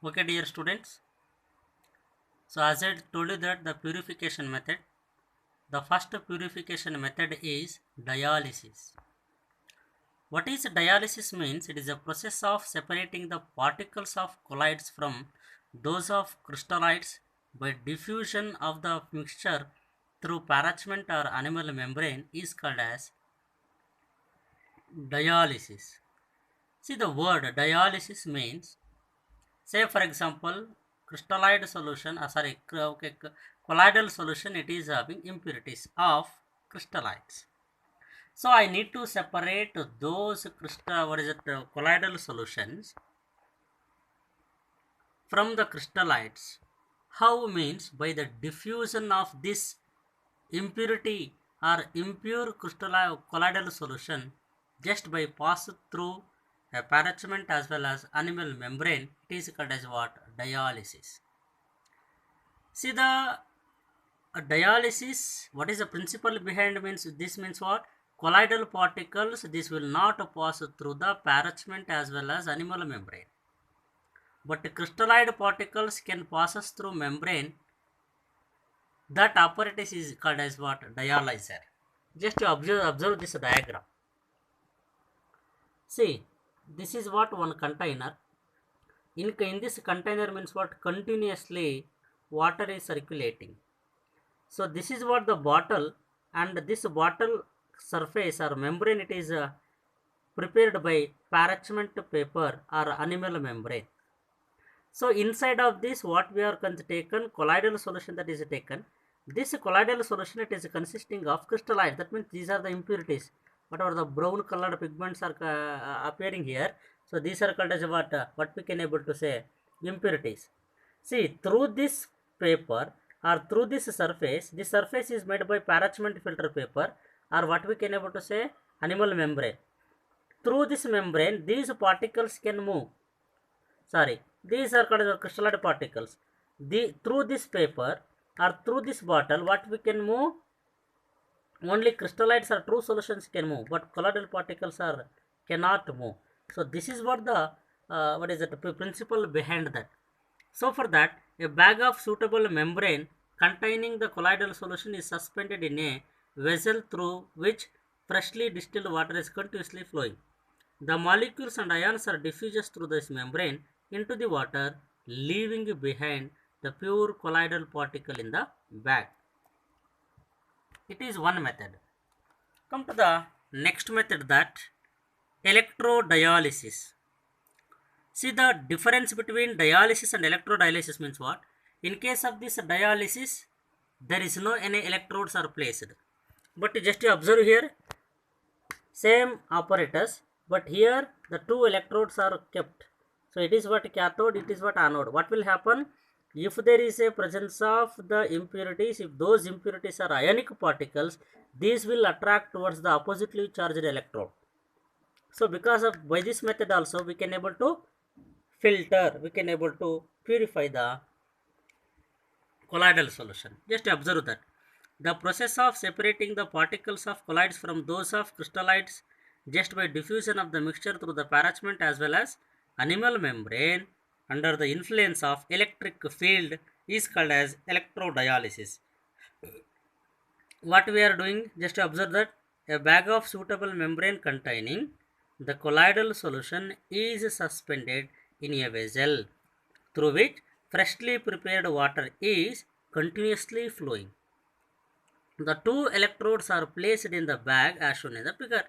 Okay, dear students. So as I told you that the purification method, the first purification method is dialysis. What is dialysis means? It is a process of separating the particles of colloids from those of crystallites by diffusion of the mixture through parchment or animal membrane is called as dialysis. See, the word dialysis means, say for example, crystallite solution, colloidal solution, it is having impurities of crystallites. So I need to separate those colloidal solutions from the crystallites. How means by the diffusion of this impurity or impure colloidal solution just by pass through a parchment as well as animal membrane, it is called as what? Dialysis. See the dialysis, what is the principle behind means? This means what? Colloidal particles, this will not pass through the parchment as well as animal membrane. But crystalloid particles can pass through membrane. That apparatus is called as what? Dialyzer. Just to observe this diagram. See, this is what one container. In this container means what? Continuously water is circulating. So this is what the bottle, and this bottle surface or membrane, it is prepared by parchment paper or animal membrane. So inside of this, what we are taken colloidal solution that is taken. This colloidal solution, it is consisting of crystalline. That means these are the impurities. Whatever the brown colored pigments are appearing here. So these are called as what we can able to say impurities. See, through this paper or through this surface is made by parchment filter paper or what we can able to say animal membrane. Through this membrane, these particles can move. Sorry, these are called as crystalloid particles. Through this paper or through this bottle, what we can move? Only crystallites or true solutions can move, but colloidal particles are cannot move. So this is what the principle behind that. So for that, a bag of suitable membrane containing the colloidal solution is suspended in a vessel through which freshly distilled water is continuously flowing. The molecules and ions are diffused through this membrane into the water, leaving behind the pure colloidal particle in the bag. It is one method. Come to the next method, that electrodialysis. See the difference between dialysis and electrodialysis means what? In case of this dialysis, there is no any electrodes are placed. But just you observe here, same apparatus, but here the two electrodes are kept. So it is what cathode, it is what anode. What will happen? If there is a presence of the impurities, if those impurities are ionic particles, these will attract towards the oppositely charged electrode. So because of by this method also we can able to filter, we can able to purify the colloidal solution. Just observe that the process of separating the particles of colloids from those of crystallites just by diffusion of the mixture through the parchment as well as animal membrane under the influence of electric field is called as electrodialysis. What we are doing, just observe that a bag of suitable membrane containing the colloidal solution is suspended in a vessel through which freshly prepared water is continuously flowing. The two electrodes are placed in the bag as shown in the figure.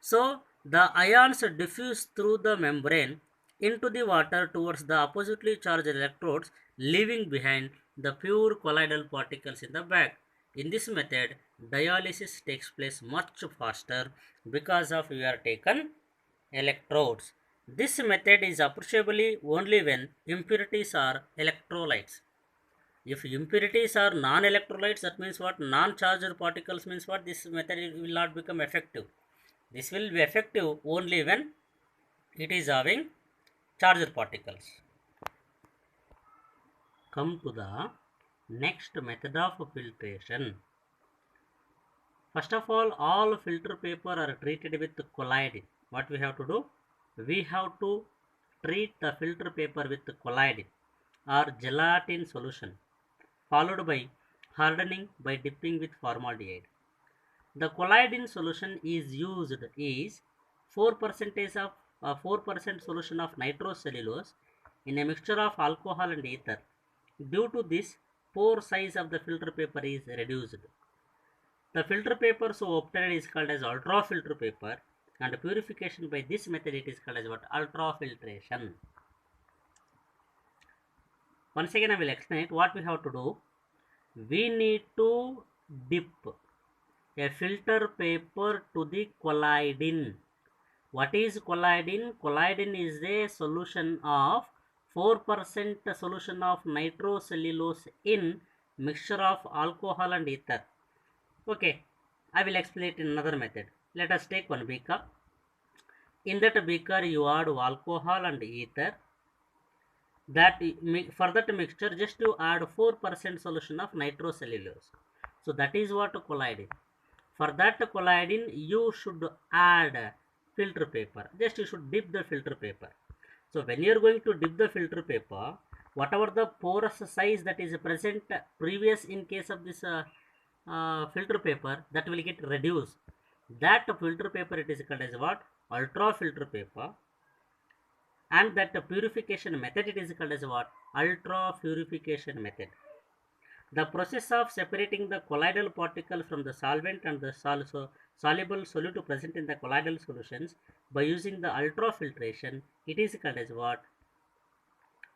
So the ions diffuse through the membrane into the water towards the oppositely charged electrodes, leaving behind the pure colloidal particles in the bag. In this method, dialysis takes place much faster because of we are taken electrodes. This method is appreciably only when impurities are electrolytes. If impurities are non-electrolytes, that means what? Non-charged particles means what? This method will not become effective. This will be effective only when it is having charged particles. Come to the next method of filtration. First of all filter paper are treated with collide. What we have to do? We have to treat the filter paper with collidine or gelatin solution, followed by hardening by dipping with formaldehyde. The collidine solution is used is 4% solution of nitrocellulose in a mixture of alcohol and ether. Due to this, pore size of the filter paper is reduced. The filter paper so obtained is called as ultrafilter paper, and purification by this method it is called as what? Ultrafiltration. Once again I will explain it. What we have to do, we need to dip a filter paper to the collidine. What is collidine? Collidine is a solution of 4% solution of nitrocellulose in mixture of alcohol and ether. Okay, I will explain it in another method. Let us take one beaker. In that beaker you add alcohol and ether. That for that mixture just you add 4% solution of nitrocellulose. So that is what collidine. For that collidine you should add filter paper. Just you should dip the filter paper. So when you are going to dip the filter paper, whatever the porous size that is present previous in case of this filter paper, that will get reduced. That filter paper it is called as what? Ultra filter paper. And that purification method it is called as what? Ultra purification method. The process of separating the colloidal particle from the solvent and the soluble solute present in the colloidal solutions by using the ultrafiltration, it is called as what?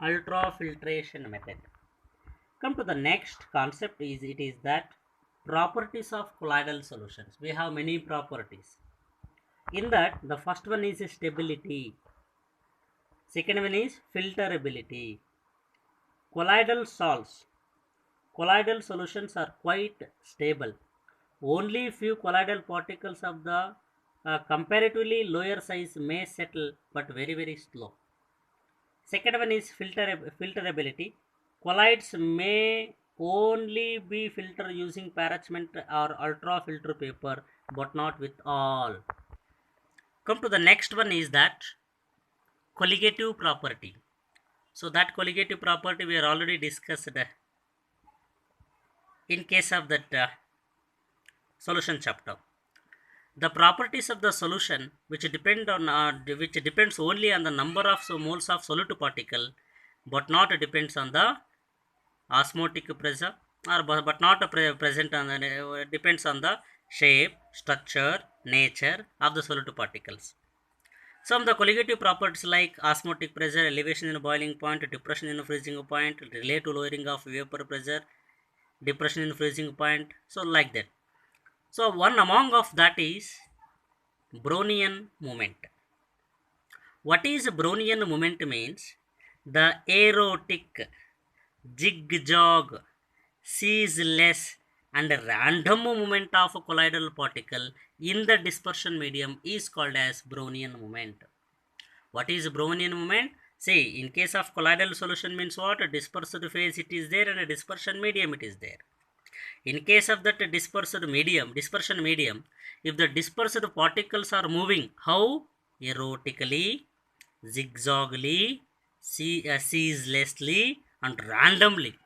Ultrafiltration method. Come to the next concept is it is that properties of colloidal solutions. We have many properties. In that, the first one is stability. Second one is filterability. Colloidal salts. Colloidal solutions are quite stable. Only few colloidal particles of the comparatively lower size may settle, but very slow. Second one is filterability. Colloids may only be filtered using parchment or ultra filter paper, but not with all. Come to the next one is that colligative property. So that colligative property we are already discussed in case of that solution chapter. The properties of the solution which depends only on the number of moles of solute particle, but not depends on the osmotic pressure, or but not present on the depends on the shape, structure, nature of the solute particles. Some of the colligative properties like osmotic pressure, elevation in boiling point, depression in freezing point, relate to lowering of vapor pressure, depression in freezing point, so like that. So one among of that is Brownian moment. What is Brownian moment means? The erotic, zigzag, ceaseless and random movement of a colloidal particle in the dispersion medium is called as Brownian moment. What is Brownian moment? See, in case of colloidal solution means what? Dispersed phase it is there and a dispersion medium it is there. In case of that dispersion medium, if the dispersed particles are moving, how? Erotically, zigzagly, ceaselessly and randomly.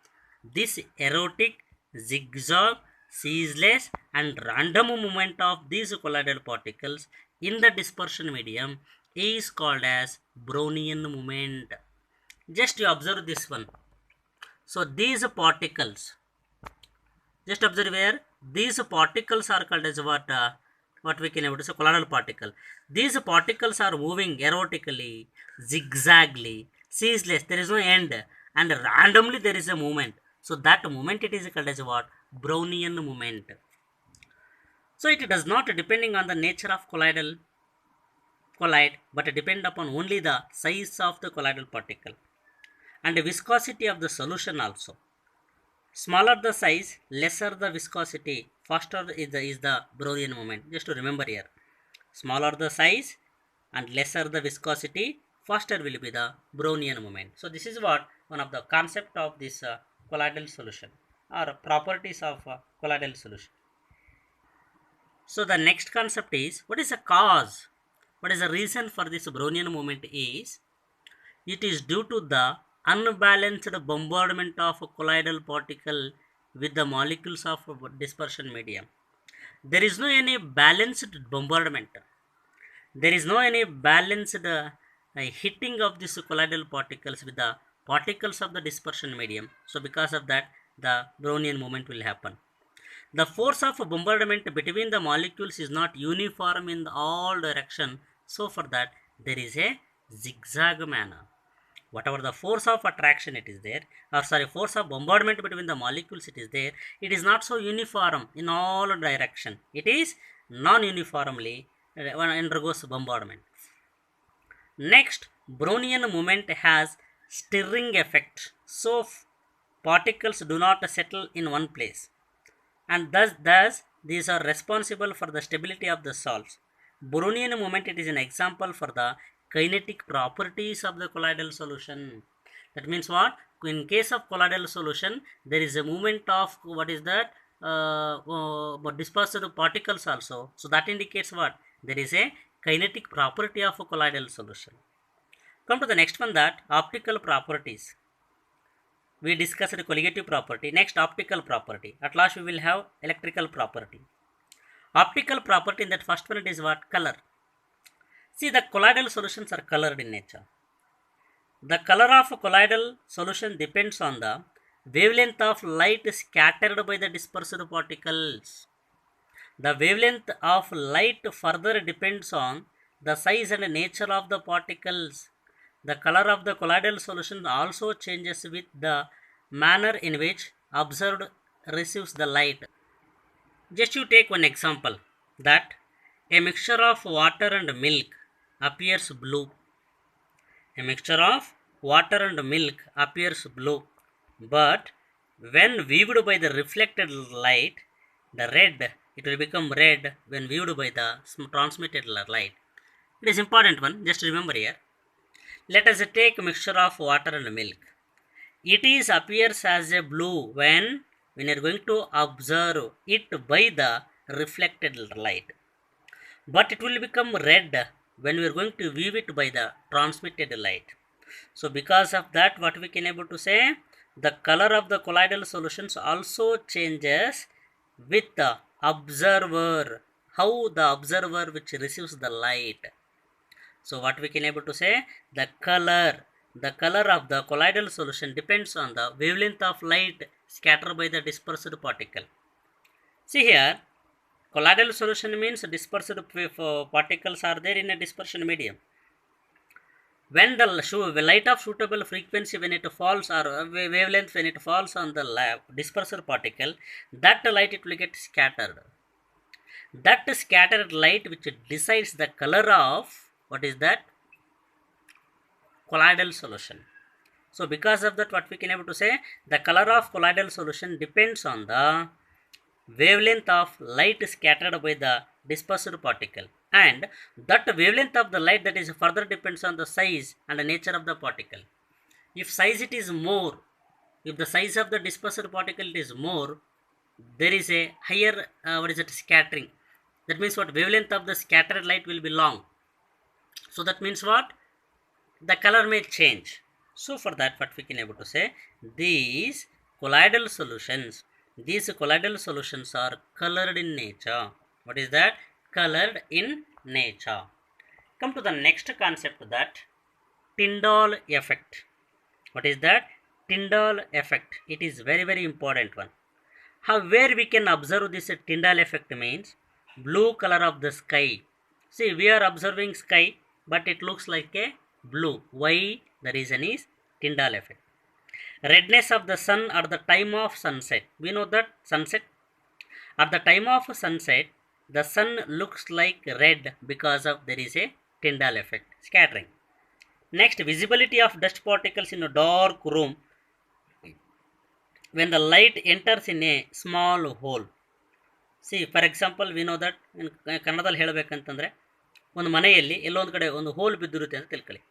This erotic, zigzag, ceaseless and random movement of these colloidal particles in the dispersion medium is called as Brownian moment. Just you observe this one. So these particles, just observe where these particles are called as what we can able to say colloidal particle. These particles are moving erotically, zigzagly, ceaseless, there is no end, and randomly there is a movement. So that movement it is called as what? Brownian movement. So it does not depending on the nature of colloid, but depend upon only the size of the colloidal particle and the viscosity of the solution also. Smaller the size, lesser the viscosity, faster is the Brownian moment. Just to remember here, smaller the size and lesser the viscosity, faster will be the Brownian moment. So this is what one of the concept of this colloidal solution or properties of colloidal solution. So the next concept is, what is the cause? What is the reason for this Brownian moment is, It is due to the unbalanced bombardment of a colloidal particle with the molecules of dispersion medium. There is no any balanced bombardment. There is no any balanced hitting of these colloidal particles with the particles of the dispersion medium. So because of that, the Brownian movement will happen. The force of bombardment between the molecules is not uniform in all direction. So for that, there is a zigzag manner. Whatever the force of attraction it is there, or sorry, force of bombardment between the molecules it is there, it is not so uniform in all direction. It is non-uniformly undergoes bombardment. Next, Brownian movement has stirring effect, so particles do not settle in one place, and thus these are responsible for the stability of the salts. Brownian movement, it is an example for the kinetic properties of the colloidal solution. That means what? In case of colloidal solution, there is a movement of what is that dispersed particles also. So that indicates what? There is a kinetic property of a colloidal solution. Come to the next one, that optical properties. We discussed colligative property. Next, optical property. At last we will have electrical property. Optical property, in that first one, it is what? Color. See, the colloidal solutions are colored in nature. The color of a colloidal solution depends on the wavelength of light scattered by the dispersed particles. The wavelength of light further depends on the size and nature of the particles. The color of the colloidal solution also changes with the manner in which observed receives the light. Just you take one example, that a mixture of water and milk appears blue. A mixture of water and milk appears blue, but when viewed by the reflected light, the red, it will become red when viewed by the transmitted light. It is important one, just remember here. Let us take a mixture of water and milk. It is appears as a blue when you are going to observe it by the reflected light, but it will become red when we are going to view it by the transmitted light. So because of that, what we can able to say, the color of the colloidal solutions also changes with the observer, how the observer which receives the light. So what we can able to say, the color of the colloidal solution depends on the wavelength of light scattered by the dispersed particle. See here, colloidal solution means dispersed particles are there in a dispersion medium. When the light of suitable frequency, when it falls, or wavelength when it falls on the dispersed particle, that light it will get scattered. That scattered light which decides the color of what is that? Colloidal solution. So because of that, what we can able to say, the color of colloidal solution depends on the wavelength of light scattered by the dispersed particle, and that wavelength of the light that is further depends on the size and the nature of the particle. If size it is more, if the size of the dispersed particle is more, there is a higher what is it, scattering. That means what? Wavelength of the scattered light will be long. So that means what? The color may change. So for that, what we can able to say, these colloidal solutions are colored in nature. What is that? Colored in nature. Come to the next concept, that Tyndall effect. What is that? Tyndall effect. It is very, very important one. Where we can observe this Tyndall effect means blue color of the sky. See, we are observing sky, but it looks like a blue. Why? The reason is Tyndall effect. Redness of the sun at the time of sunset. We know that sunset. At the time of sunset, the sun looks like red because of there is a Tyndall effect, scattering. Next, visibility of dust particles in a dark room when the light enters in a small hole. See, for example, we know that in ಕನ್ನಡದಲ್ಲಿ ಹೇಳಬೇಕಂತಂದರೆ, ಒಂದು ಮನೆಯಲ್ಲಿ ಎಲ್ಲೋ ಒಂದು ಕಡೆ ಒಂದು hole ಬಿದ್ದಿರುತ್ತೆ ಅಂತ ತಿಳ್ಕೊಳ್ಳಿ.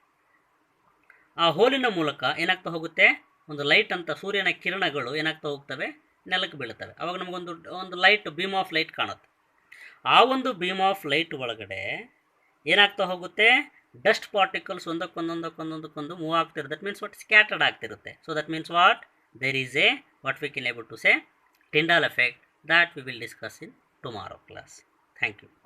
ಆ ಹೋಲಿನ ಮೂಲಕ ಏನಾಗ್ತಾ ಹೋಗುತ್ತೆ, ಒಂದು ಲೈಟ್ ಅಂತ ಸೂರ್ಯನ ಕಿರಣಗಳು ಏನಾಗ್ತಾ ಹೋಗ್ತವೆ, ನೆಲಕ್ಕೆ ಬೀಳುತ್ತವೆ. ಆವಾಗ ನಮಗೊಂದು ಲೈಟ್, ಬೀಮ್ ಆಫ್ ಲೈಟ್ ಕಾಣುತ್ತೆ. ಆ ಒಂದು ಬೀಮ್ ಆಫ್ ಲೈಟ್ ಒಳಗಡೆ ಏನಾಗ್ತಾ ಹೋಗುತ್ತೆ, ಡಸ್ಟ್ ಪಾರ್ಟಿಕಲ್ಸ್ ಒಂದಕ್ಕೊಂದೊಂದಕ್ಕೊಂದು ಮೂವ್ ಆಗ್ತಿರುತ್ತೆ. ದಟ್ ಮೀನ್ಸ್ ವಾಟ್ ಸ್ಕ್ಯಾಟರ್ಡ್ ಆಗ್ತಿರುತ್ತೆ. So that means what there is a what we can able to say Tyndall effect that we will discuss in tomorrow class. Thank you.